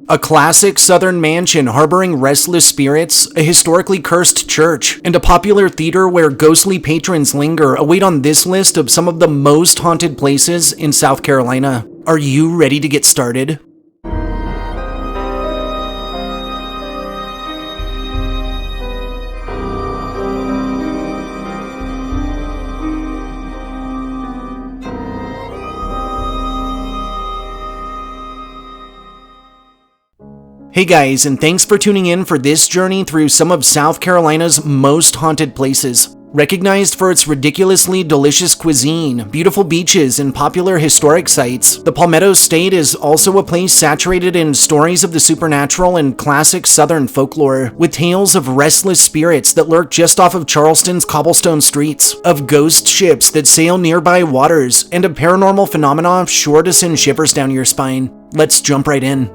A classic southern mansion harboring restless spirits, a historically cursed church, and a popular theater where ghostly patrons linger await on this list of some of the most haunted places in South Carolina. Are you ready to get started? Hey guys, and thanks for tuning in for this journey through some of South Carolina's most haunted places. Recognized for its ridiculously delicious cuisine, beautiful beaches, and popular historic sites, the Palmetto State is also a place saturated in stories of the supernatural and classic Southern folklore, with tales of restless spirits that lurk just off of Charleston's cobblestone streets, of ghost ships that sail nearby waters, and of paranormal phenomena sure to send shivers down your spine. Let's jump right in.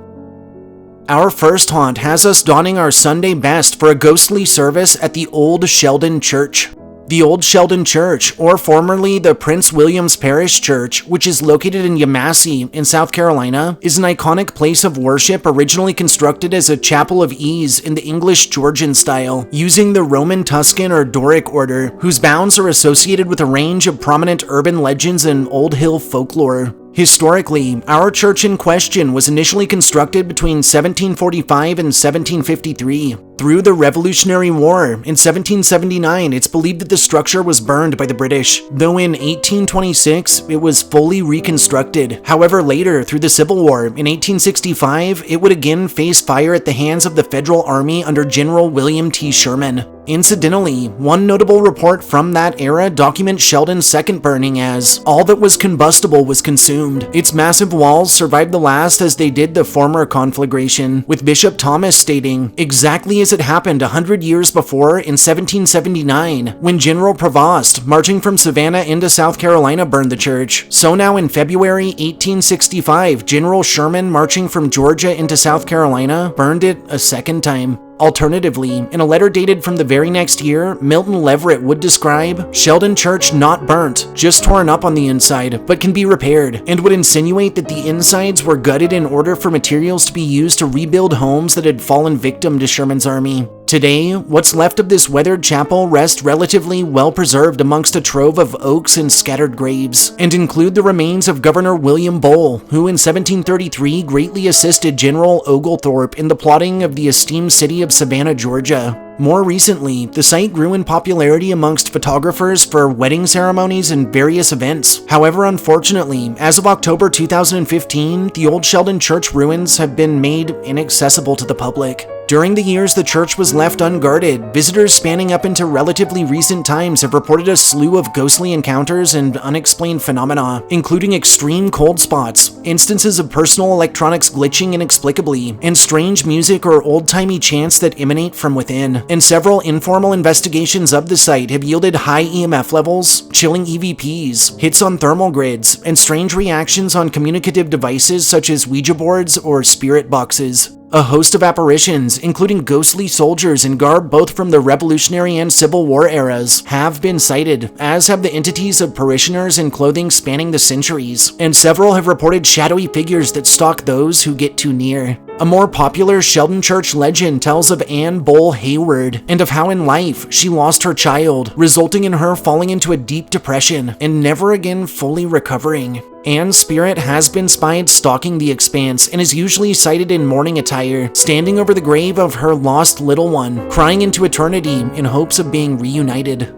Our first haunt has us donning our Sunday best for a ghostly service at the Old Sheldon Church. The Old Sheldon Church, or formerly the Prince William's Parish Church, which is located in Yemassee in South Carolina, is an iconic place of worship originally constructed as a chapel of ease in the English Georgian style, using the Roman Tuscan or Doric order, whose bounds are associated with a range of prominent urban legends and Old Hill folklore. Historically, our church in question was initially constructed between 1745 and 1753. Through the Revolutionary War, in 1779, it's believed that the structure was burned by the British, though in 1826, it was fully reconstructed. However, later, through the Civil War, in 1865, it would again face fire at the hands of the Federal Army under General William T. Sherman. Incidentally, one notable report from that era documents Sheldon's second burning as, all that was combustible was consumed. Its massive walls survived the last as they did the former conflagration, with Bishop Thomas stating, exactly as it happened 100 years before in 1779, when General Prevost, marching from Savannah into South Carolina, burned the church. So now in February 1865, General Sherman, marching from Georgia into South Carolina, burned it a second time. Alternatively, in a letter dated from the very next year, Milton Leverett would describe Sheldon Church not burnt, just torn up on the inside, but can be repaired, and would insinuate that the insides were gutted in order for materials to be used to rebuild homes that had fallen victim to Sherman's army. Today, what's left of this weathered chapel rest relatively well preserved amongst a trove of oaks and scattered graves, and include the remains of Governor William Bull, who in 1733 greatly assisted General Oglethorpe in the plotting of the esteemed city of Savannah, Georgia. More recently, the site grew in popularity amongst photographers for wedding ceremonies and various events. However, unfortunately, as of October 2015, the Old Sheldon Church ruins have been made inaccessible to the public. During the years the church was left unguarded, visitors spanning up into relatively recent times have reported a slew of ghostly encounters and unexplained phenomena, including extreme cold spots, instances of personal electronics glitching inexplicably, and strange music or old-timey chants that emanate from within. And several informal investigations of the site have yielded high EMF levels, chilling EVPs, hits on thermal grids, and strange reactions on communicative devices such as Ouija boards or spirit boxes. A host of apparitions, including ghostly soldiers in garb both from the Revolutionary and Civil War eras, have been sighted, as have the entities of parishioners in clothing spanning the centuries, and several have reported shadowy figures that stalk those who get too near. A more popular Sheldon Church legend tells of Anne Bull Hayward, and of how in life she lost her child, resulting in her falling into a deep depression and never again fully recovering. Anne's spirit has been spied stalking the expanse and is usually sighted in mourning attire, standing over the grave of her lost little one, crying into eternity in hopes of being reunited.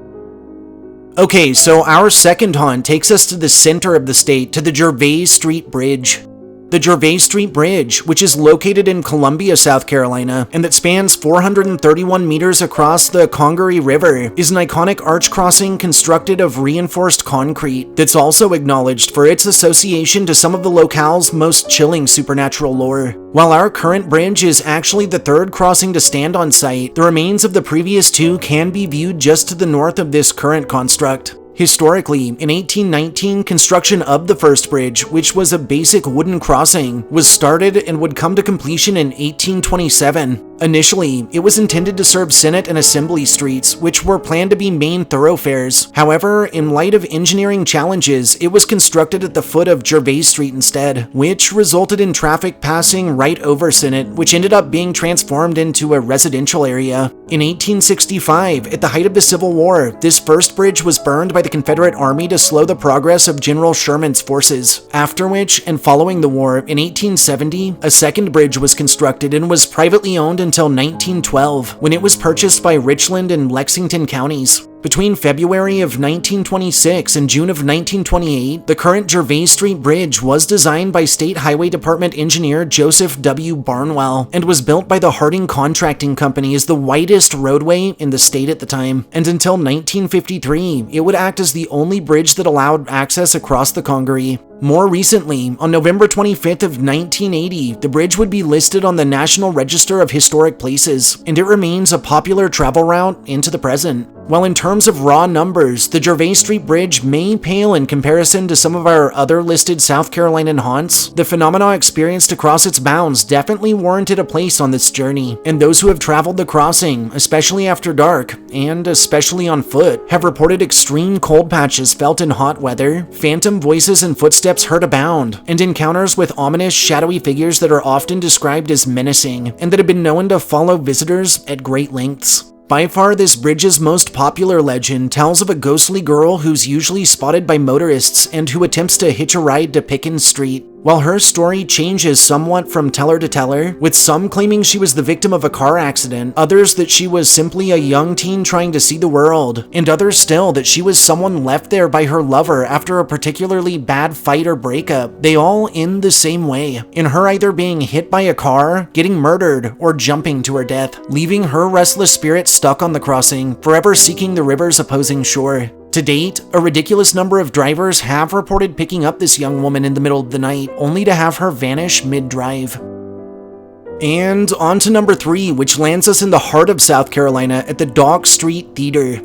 Okay, so our second haunt takes us to the center of the state, to the Gervais Street Bridge. The Gervais Street Bridge, which is located in Columbia, South Carolina, and that spans 431 meters across the Congaree River, is an iconic arch crossing constructed of reinforced concrete that's also acknowledged for its association to some of the locale's most chilling supernatural lore. While our current bridge is actually the third crossing to stand on site, the remains of the previous two can be viewed just to the north of this current construct. Historically, in 1819, construction of the first bridge, which was a basic wooden crossing, was started and would come to completion in 1827. Initially, it was intended to serve Senate and Assembly streets, which were planned to be main thoroughfares. However, in light of engineering challenges, it was constructed at the foot of Gervais Street instead, which resulted in traffic passing right over Senate, which ended up being transformed into a residential area. In 1865, at the height of the Civil War, this first bridge was burned by the Confederate Army to slow the progress of General Sherman's forces. After which, and following the war, in 1870, a second bridge was constructed and was privately owned until 1912, when it was purchased by Richland and Lexington counties. Between February of 1926 and June of 1928, the current Gervais Street Bridge was designed by State Highway Department engineer Joseph W. Barnwell and was built by the Harding Contracting Company as the widest roadway in the state at the time. And until 1953, it would act as the only bridge that allowed access across the Congaree. More recently, on November 25th of 1980, the bridge would be listed on the National Register of Historic Places, and it remains a popular travel route into the present. While in terms of raw numbers, the Gervais Street Bridge may pale in comparison to some of our other listed South Carolinian haunts, the phenomena experienced across its bounds definitely warranted a place on this journey, and those who have traveled the crossing, especially after dark, and especially on foot, have reported extreme cold patches felt in hot weather, phantom voices and footsteps heard abound, and encounters with ominous, shadowy figures that are often described as menacing, and that have been known to follow visitors at great lengths. By far, this bridge's most popular legend tells of a ghostly girl who's usually spotted by motorists and who attempts to hitch a ride to Pickens Street. While her story changes somewhat from teller to teller, with some claiming she was the victim of a car accident, others that she was simply a young teen trying to see the world, and others still that she was someone left there by her lover after a particularly bad fight or breakup, they all end the same way, in her either being hit by a car, getting murdered, or jumping to her death, leaving her restless spirit stuck on the crossing, forever seeking the river's opposing shore. To date, a ridiculous number of drivers have reported picking up this young woman in the middle of the night, only to have her vanish mid-drive. And on to number 3, which lands us in the heart of South Carolina at the Dock Street Theater.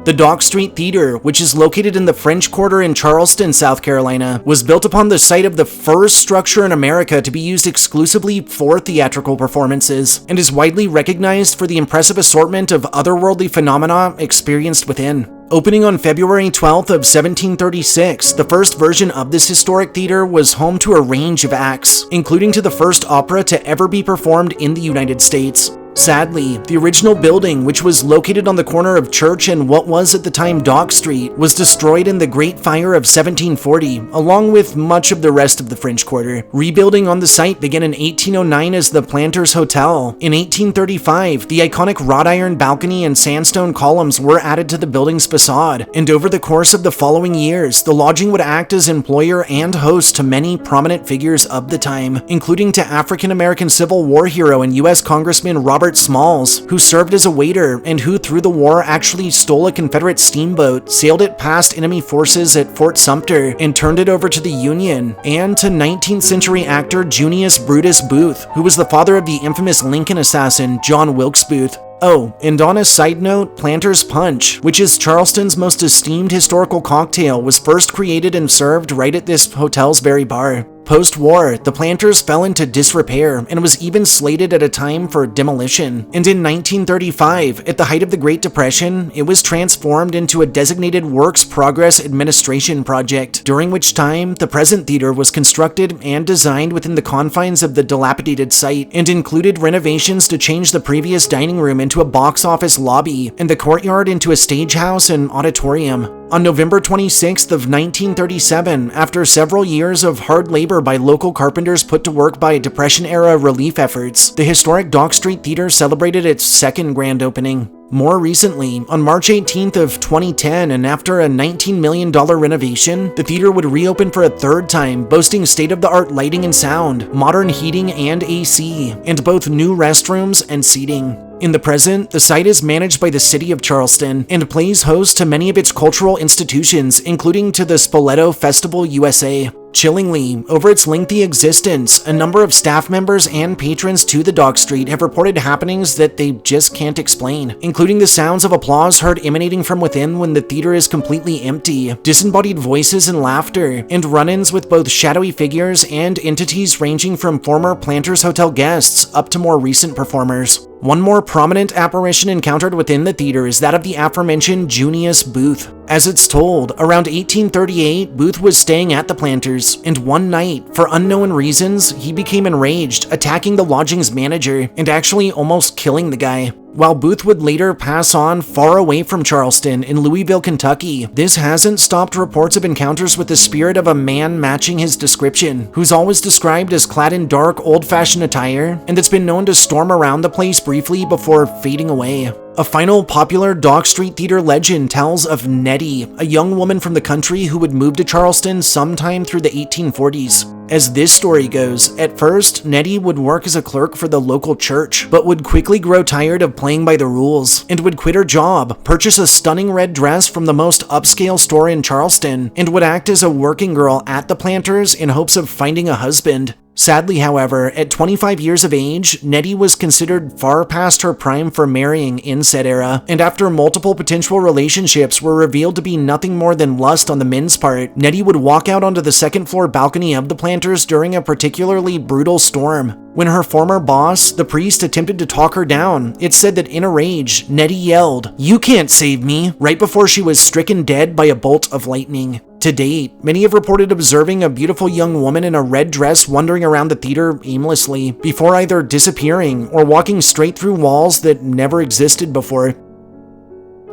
The Dock Street Theater, which is located in the French Quarter in Charleston, South Carolina, was built upon the site of the first structure in America to be used exclusively for theatrical performances, and is widely recognized for the impressive assortment of otherworldly phenomena experienced within. Opening on February 12th of 1736, the first version of this historic theater was home to a range of acts, including to the first opera to ever be performed in the United States. Sadly, the original building, which was located on the corner of Church and what was at the time Dock Street, was destroyed in the Great Fire of 1740, along with much of the rest of the French Quarter. Rebuilding on the site began in 1809 as the Planters Hotel. In 1835, the iconic wrought iron balcony and sandstone columns were added to the building's facade, and over the course of the following years, the lodging would act as employer and host to many prominent figures of the time, including to African-American Civil War hero and U.S. Congressman Robert Smalls, who served as a waiter and who through the war actually stole a Confederate steamboat, sailed it past enemy forces at Fort Sumter, and turned it over to the Union, and to 19th century actor Junius Brutus Booth, who was the father of the infamous Lincoln assassin John Wilkes Booth. Oh, and on a side note, Planter's Punch, which is Charleston's most esteemed historical cocktail, was first created and served right at this hotel's very bar. Post-war, the Planters fell into disrepair and was even slated at a time for demolition. And in 1935, at the height of the Great Depression, it was transformed into a designated Works Progress Administration project, during which time the present theater was constructed and designed within the confines of the dilapidated site, and included renovations to change the previous dining room into a box office lobby, and the courtyard into a stage house and auditorium. On November 26th of 1937, after several years of hard labor by local carpenters put to work by Depression-era relief efforts, the historic Dock Street Theater celebrated its second grand opening. More recently, on March 18th of 2010, and after a $19 million renovation, the theater would reopen for a third time, boasting state-of-the-art lighting and sound, modern heating and AC, and both new restrooms and seating. In the present, the site is managed by the City of Charleston and plays host to many of its cultural institutions, including to the Spoleto Festival USA. Chillingly, over its lengthy existence, a number of staff members and patrons to the Dock Street have reported happenings that they just can't explain, including the sounds of applause heard emanating from within when the theater is completely empty, disembodied voices and laughter, and run-ins with both shadowy figures and entities ranging from former Planters Hotel guests up to more recent performers. One more prominent apparition encountered within the theater is that of the aforementioned Junius Booth. As it's told, around 1838, Booth was staying at the Planters, and one night, for unknown reasons, he became enraged, attacking the lodging's manager, and actually almost killing the guy. While Booth would later pass on far away from Charleston in Louisville, Kentucky, this hasn't stopped reports of encounters with the spirit of a man matching his description, who's always described as clad in dark, old-fashioned attire, and that's been known to storm around the place briefly before fading away. A final popular Dock Street Theater legend tells of Nettie, a young woman from the country who would move to Charleston sometime through the 1840s. As this story goes, at first, Nettie would work as a clerk for the local church, but would quickly grow tired of playing by the rules, and would quit her job, purchase a stunning red dress from the most upscale store in Charleston, and would act as a working girl at the Planters in hopes of finding a husband. Sadly, however, at 25 years of age, Nettie was considered far past her prime for marrying in said era, and after multiple potential relationships were revealed to be nothing more than lust on the men's part, Nettie would walk out onto the second-floor balcony of the Planters during a particularly brutal storm. When her former boss, the priest, attempted to talk her down, it's said that in a rage, Nettie yelled, "You can't save me," right before she was stricken dead by a bolt of lightning. To date, many have reported observing a beautiful young woman in a red dress wandering around the theater aimlessly, before either disappearing or walking straight through walls that never existed before.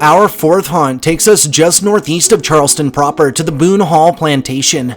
Our fourth haunt takes us just northeast of Charleston proper to the Boon Hall Plantation.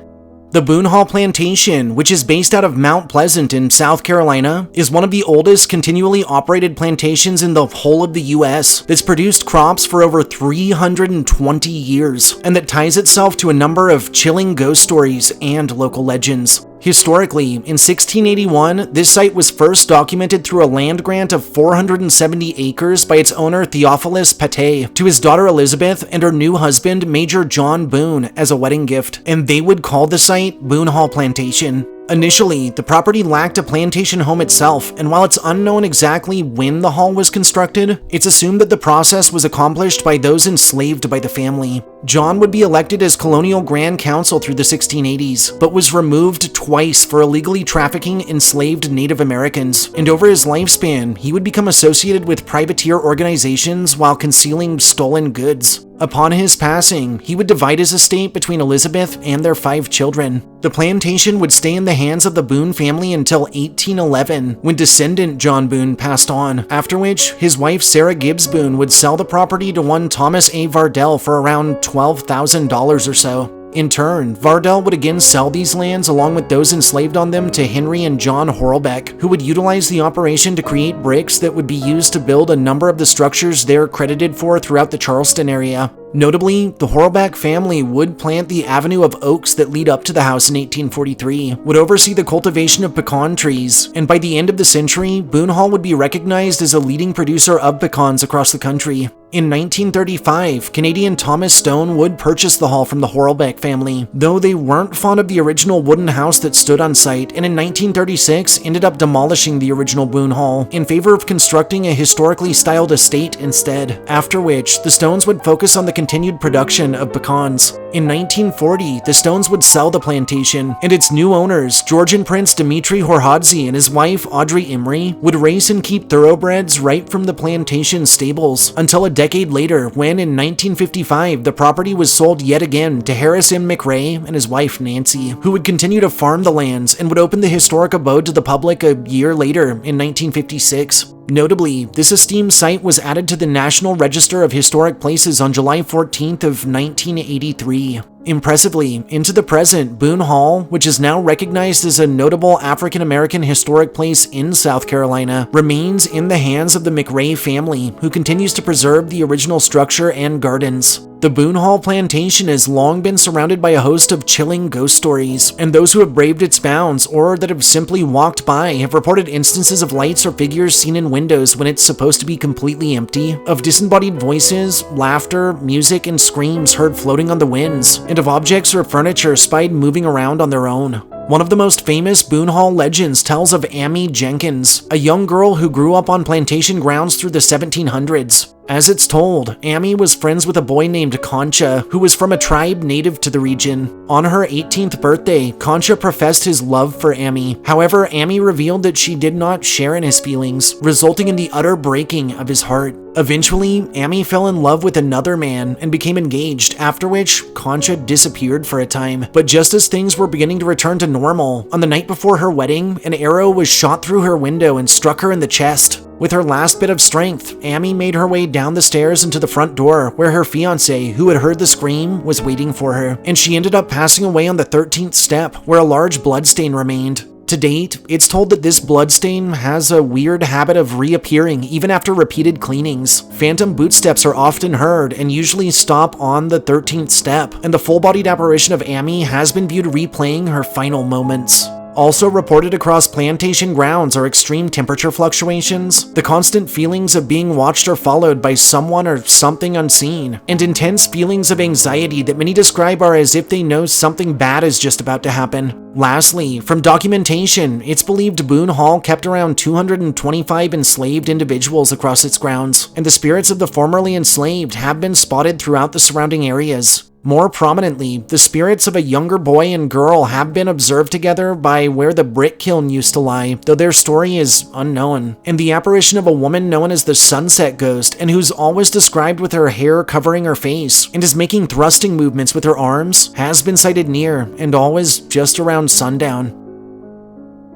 The Boon Hall Plantation, which is based out of Mount Pleasant in South Carolina, is one of the oldest continually operated plantations in the whole of the US that's produced crops for over 320 years, and that ties itself to a number of chilling ghost stories and local legends. Historically, in 1681, this site was first documented through a land grant of 470 acres by its owner Theophilus Patay to his daughter Elizabeth and her new husband Major John Boon as a wedding gift, and they would call the site Boon Hall Plantation. Initially, the property lacked a plantation home itself, and while it's unknown exactly when the hall was constructed, it's assumed that the process was accomplished by those enslaved by the family. John would be elected as colonial grand council through the 1680s, but was removed twice for illegally trafficking enslaved Native Americans, and over his lifespan, he would become associated with privateer organizations while concealing stolen goods. Upon his passing, he would divide his estate between Elizabeth and their 5 children. The plantation would stay in the hands of the Boon family until 1811, when descendant John Boon passed on, after which his wife Sarah Gibbs Boon would sell the property to one Thomas A. Vardell for around $12,000 or so. In turn, Vardell would again sell these lands along with those enslaved on them to Henry and John Horlbeck, who would utilize the operation to create bricks that would be used to build a number of the structures they're credited for throughout the Charleston area. Notably, the Horlbeck family would plant the avenue of oaks that lead up to the house in 1843, would oversee the cultivation of pecan trees, and by the end of the century, Boon Hall would be recognized as a leading producer of pecans across the country. In 1935, Canadian Thomas Stone would purchase the hall from the Horlbeck family, though they weren't fond of the original wooden house that stood on site, and in 1936 ended up demolishing the original Boon Hall in favor of constructing a historically styled estate instead, after which the Stones would focus on the continued production of pecans. In 1940, the Stones would sell the plantation, and its new owners, Georgian Prince Dmitry Horhodzy and his wife Audrey Emery, would race and keep thoroughbreds right from the plantation stables, until a decade later when, in 1955, the property was sold yet again to Harris M. McRae and his wife Nancy, who would continue to farm the lands and would open the historic abode to the public a year later in 1956. Notably, this esteemed site was added to the National Register of Historic Places on July 14th of 1983. Impressively, into the present, Boon Hall, which is now recognized as a notable African-American historic place in South Carolina, remains in the hands of the McRae family, who continues to preserve the original structure and gardens. The Boon Plantation has long been surrounded by a host of chilling ghost stories, and those who have braved its bounds or that have simply walked by have reported instances of lights or figures seen in windows when it's supposed to be completely empty, of disembodied voices, laughter, music, and screams heard floating on the winds, and of objects or furniture spied moving around on their own. One of the most famous Boon legends tells of Amy Jenkins, a young girl who grew up on plantation grounds through the 1700s. As it's told, Amy was friends with a boy named Concha, who was from a tribe native to the region. On her 18th birthday, Concha professed his love for Amy. However, Amy revealed that she did not share in his feelings, resulting in the utter breaking of his heart. Eventually, Amy fell in love with another man and became engaged, after which Concha disappeared for a time. But just as things were beginning to return to normal, on the night before her wedding, an arrow was shot through her window and struck her in the chest. With her last bit of strength, Amy made her way down the stairs into the front door, where her fiancé, who had heard the scream, was waiting for her, and she ended up passing away on the 13th step, where a large bloodstain remained. To date, it's told that this bloodstain has a weird habit of reappearing even after repeated cleanings. Phantom bootsteps are often heard and usually stop on the 13th step, and the full-bodied apparition of Amy has been viewed replaying her final moments. Also reported across plantation grounds are extreme temperature fluctuations, the constant feelings of being watched or followed by someone or something unseen, and intense feelings of anxiety that many describe are as if they know something bad is just about to happen. Lastly, from documentation, it's believed Boon kept around 225 enslaved individuals across its grounds, and the spirits of the formerly enslaved have been spotted throughout the surrounding areas. More prominently, the spirits of a younger boy and girl have been observed together by where the brick kiln used to lie, though their story is unknown. And the apparition of a woman known as the Sunset Ghost, and who's always described with her hair covering her face, and is making thrusting movements with her arms, has been sighted near, and always just around sundown.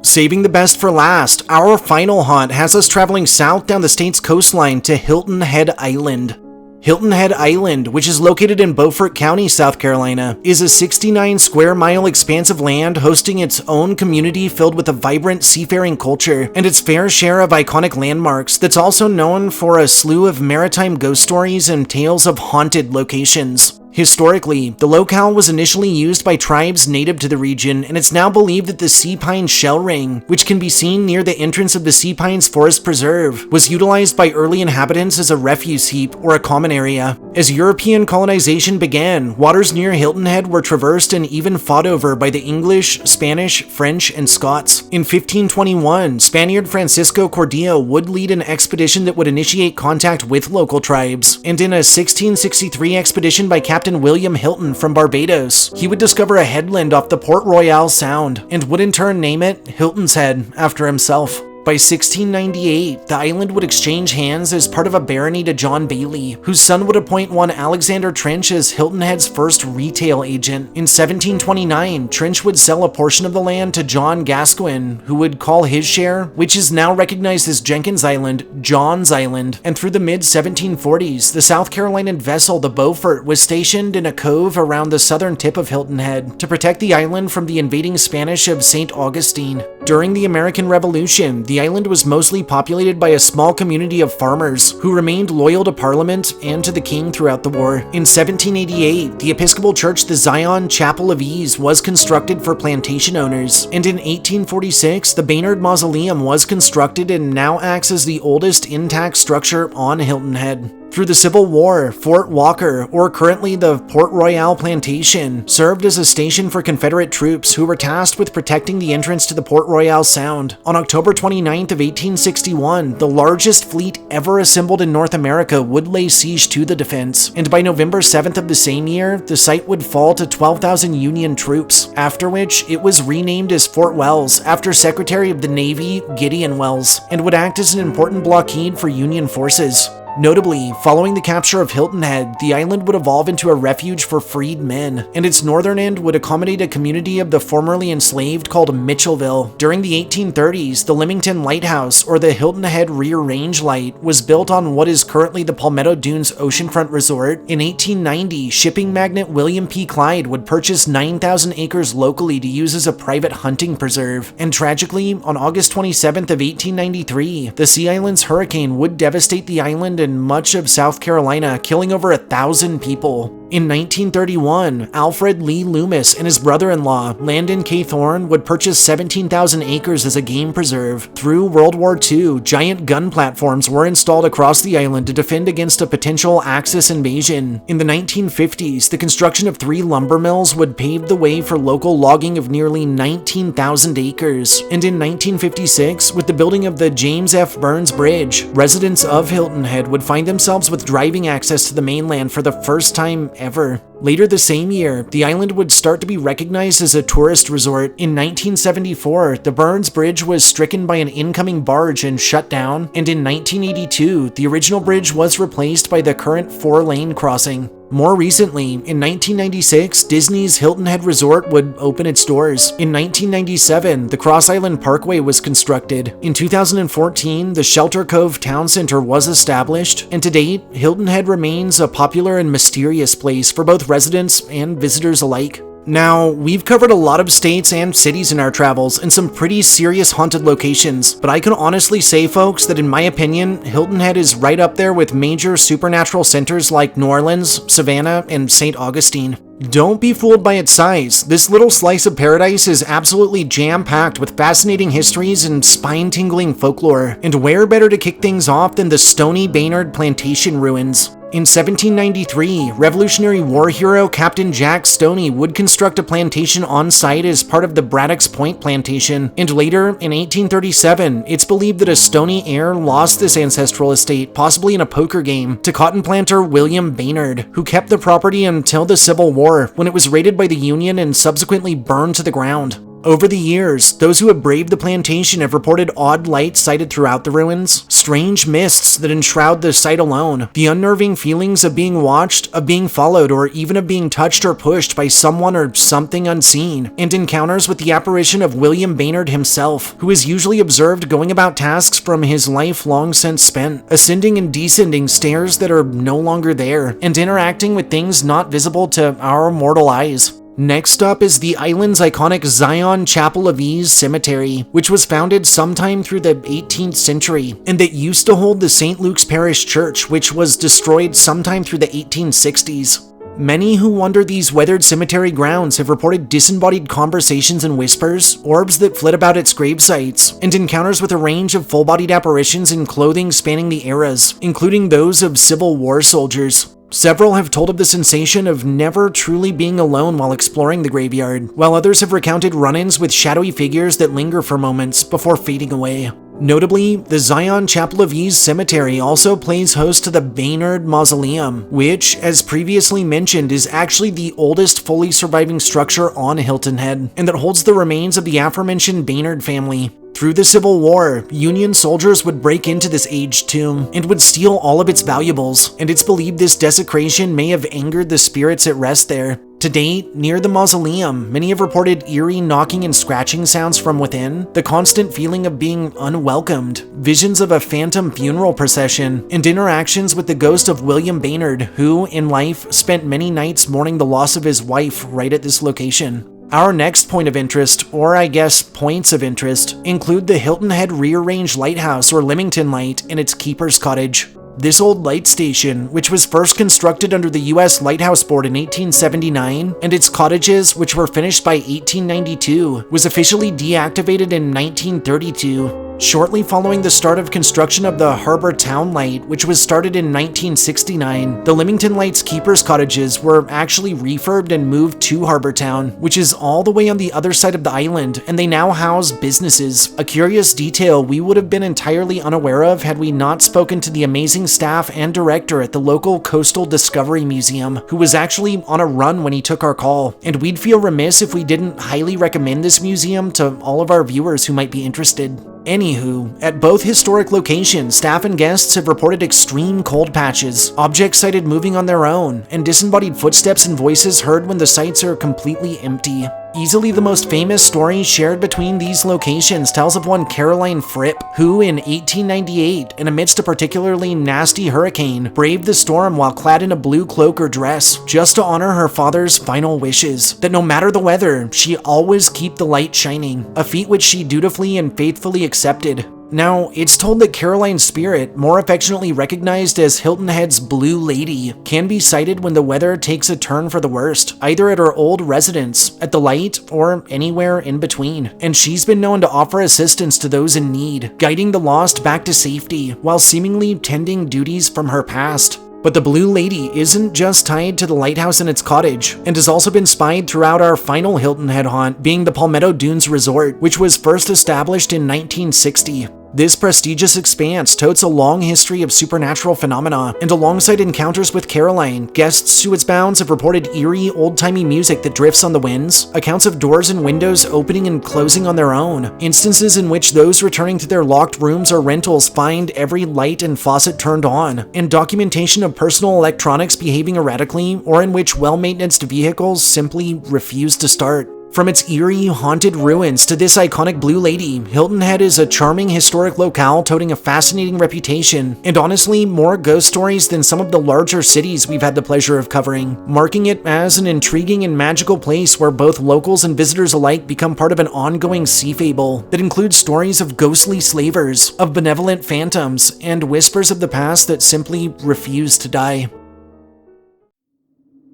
Saving the best for last, our final haunt has us traveling south down the state's coastline to Hilton Head Island. Hilton Head Island, which is located in Beaufort County, South Carolina, is a 69 square mile expanse of land hosting its own community filled with a vibrant seafaring culture and its fair share of iconic landmarks that's also known for a slew of maritime ghost stories and tales of haunted locations. Historically, the locale was initially used by tribes native to the region, and it's now believed that the sea pine shell ring, which can be seen near the entrance of the Sea Pines Forest Preserve, was utilized by early inhabitants as a refuse heap or a common area. As European colonization began, waters near Hilton Head were traversed and even fought over by the English, Spanish, French, and Scots. In 1521, Spaniard Francisco Cordio would lead an expedition that would initiate contact with local tribes, and in a 1663 expedition by Captain William Hilton from Barbados, he would discover a headland off the Port Royal Sound, and would in turn name it Hilton's Head after himself. By 1698, the island would exchange hands as part of a barony to John Bailey, whose son would appoint one Alexander Trench as Hilton Head's first retail agent. In 1729, Trench would sell a portion of the land to John Gascoigne, who would call his share, which is now recognized as Jenkins Island, John's Island. And through the mid-1740s, the South Carolinian vessel, the Beaufort, was stationed in a cove around the southern tip of Hilton Head to protect the island from the invading Spanish of St. Augustine. During the American Revolution, the island was mostly populated by a small community of farmers who remained loyal to Parliament and to the King throughout the war. In 1788, the Episcopal Church, the Zion Chapel of Ease, was constructed for plantation owners, and in 1846, the Baynard Mausoleum was constructed and now acts as the oldest intact structure on Hilton Head. Through the Civil War, Fort Walker, or currently the Port Royal Plantation, served as a station for Confederate troops who were tasked with protecting the entrance to the Port Royal Sound. On October 29th of 1861, the largest fleet ever assembled in North America would lay siege to the defense, and by November 7th of the same year, the site would fall to 12,000 Union troops, after which it was renamed as Fort Wells after Secretary of the Navy Gideon Wells, and would act as an important blockade for Union forces. Notably, following the capture of Hilton Head, the island would evolve into a refuge for freed men, and its northern end would accommodate a community of the formerly enslaved called Mitchellville. During the 1830s, the Leamington Lighthouse, or the Hilton Head Rear Range Light, was built on what is currently the Palmetto Dunes Oceanfront Resort. In 1890, shipping magnate William P. Clyde would purchase 9,000 acres locally to use as a private hunting preserve, and tragically, on August 27th of 1893, the Sea Islands hurricane would devastate the island Island and much of South Carolina, killing over 1,000 people. In 1931, Alfred Lee Loomis and his brother-in-law, Landon K. Thorne, would purchase 17,000 acres as a game preserve. Through World War II, giant gun platforms were installed across the island to defend against a potential Axis invasion. In the 1950s, the construction of 3 lumber mills would pave the way for local logging of nearly 19,000 acres. And in 1956, with the building of the James F. Burns Bridge, residents of Hilton Head would find themselves with driving access to the mainland for the first time ever. Later the same year, the island would start to be recognized as a tourist resort. In 1974, the Burns Bridge was stricken by an incoming barge and shut down, and in 1982, the original bridge was replaced by the current 4-lane crossing. More recently, in 1996, Disney's Hilton Head Resort would open its doors. In 1997, the Cross Island Parkway was constructed. In 2014, the Shelter Cove Town Center was established, and to date, Hilton Head remains a popular and mysterious place for both residents and visitors alike. Now, we've covered a lot of states and cities in our travels and some pretty serious haunted locations, but I can honestly say, folks, that in my opinion, Hilton Head is right up there with major supernatural centers like New Orleans, Savannah, and St. Augustine. Don't be fooled by its size. This little slice of paradise is absolutely jam-packed with fascinating histories and spine-tingling folklore, and where better to kick things off than the Stony Baynard Plantation ruins. In 1793, Revolutionary War hero Captain Jack Stoney would construct a plantation on site as part of the Braddock's Point Plantation, and later, in 1837, it's believed that a Stoney heir lost this ancestral estate, possibly in a poker game, to cotton planter William Baynard, who kept the property until the Civil War, when it was raided by the Union and subsequently burned to the ground. Over the years, those who have braved the plantation have reported odd lights sighted throughout the ruins, strange mists that enshroud the site alone, the unnerving feelings of being watched, of being followed, or even of being touched or pushed by someone or something unseen, and encounters with the apparition of William Baynard himself, who is usually observed going about tasks from his life long since spent, ascending and descending stairs that are no longer there, and interacting with things not visible to our mortal eyes. Next up is the island's iconic Zion Chapel of Ease Cemetery, which was founded sometime through the 18th century, and that used to hold the St. Luke's Parish Church, which was destroyed sometime through the 1860s. Many who wander these weathered cemetery grounds have reported disembodied conversations and whispers, orbs that flit about its grave sites, and encounters with a range of full-bodied apparitions in clothing spanning the eras, including those of Civil War soldiers. Several have told of the sensation of never truly being alone while exploring the graveyard, while others have recounted run-ins with shadowy figures that linger for moments before fading away. Notably, the Zion Chapel of Ease Cemetery also plays host to the Baynard Mausoleum, which, as previously mentioned, is actually the oldest fully surviving structure on Hilton Head, and that holds the remains of the aforementioned Baynard family. Through the Civil War, Union soldiers would break into this aged tomb and would steal all of its valuables, and it's believed this desecration may have angered the spirits at rest there. To date, near the mausoleum, many have reported eerie knocking and scratching sounds from within, the constant feeling of being unwelcomed, visions of a phantom funeral procession, and interactions with the ghost of William Baynard, who, in life, spent many nights mourning the loss of his wife right at this location. Our next point of interest, or I guess points of interest, include the Hilton Head Rear Range Lighthouse or Leamington Light and its keeper's cottage. This old light station, which was first constructed under the U.S. Lighthouse Board in 1879, and its cottages, which were finished by 1892, was officially deactivated in 1932. Shortly following the start of construction of the Harbor Town Light, which was started in 1969, the Leamington Light's keepers' cottages were actually refurbed and moved to Harbor Town, which is all the way on the other side of the island, and they now house businesses, a curious detail we would have been entirely unaware of had we not spoken to the amazing staff and director at the local Coastal Discovery Museum, who was actually on a run when he took our call, and we'd feel remiss if we didn't highly recommend this museum to all of our viewers who might be interested. Anywho, at both historic locations, staff and guests have reported extreme cold patches, objects sighted moving on their own, and disembodied footsteps and voices heard when the sites are completely empty. Easily the most famous story shared between these locations tells of one Caroline Fripp, who in 1898, and amidst a particularly nasty hurricane, braved the storm while clad in a blue cloak or dress, just to honor her father's final wishes, that no matter the weather, she always keep the light shining, a feat which she dutifully and faithfully accepted. Now, it's told that Caroline's spirit, more affectionately recognized as Hilton Head's Blue Lady, can be sighted when the weather takes a turn for the worst, either at her old residence, at the light, or anywhere in between. And she's been known to offer assistance to those in need, guiding the lost back to safety, while seemingly tending duties from her past. But the Blue Lady isn't just tied to the lighthouse and its cottage, and has also been spied throughout our final Hilton Head haunt, being the Palmetto Dunes Resort, which was first established in 1960. This prestigious expanse totes a long history of supernatural phenomena, and alongside encounters with Caroline, guests to its bounds have reported eerie, old-timey music that drifts on the winds, accounts of doors and windows opening and closing on their own, instances in which those returning to their locked rooms or rentals find every light and faucet turned on, and documentation of personal electronics behaving erratically, or in which well-maintained vehicles simply refuse to start. From its eerie, haunted ruins to this iconic Blue Lady, Hilton Head is a charming historic locale toting a fascinating reputation, and honestly, more ghost stories than some of the larger cities we've had the pleasure of covering, marking it as an intriguing and magical place where both locals and visitors alike become part of an ongoing sea fable that includes stories of ghostly slavers, of benevolent phantoms, and whispers of the past that simply refuse to die.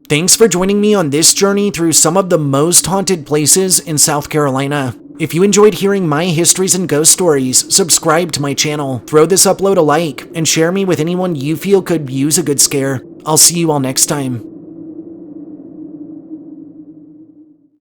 Thanks for joining me on this journey through some of the most haunted places in South Carolina. If you enjoyed hearing my histories and ghost stories, subscribe to my channel, throw this upload a like, and share me with anyone you feel could use a good scare. I'll see you all next time.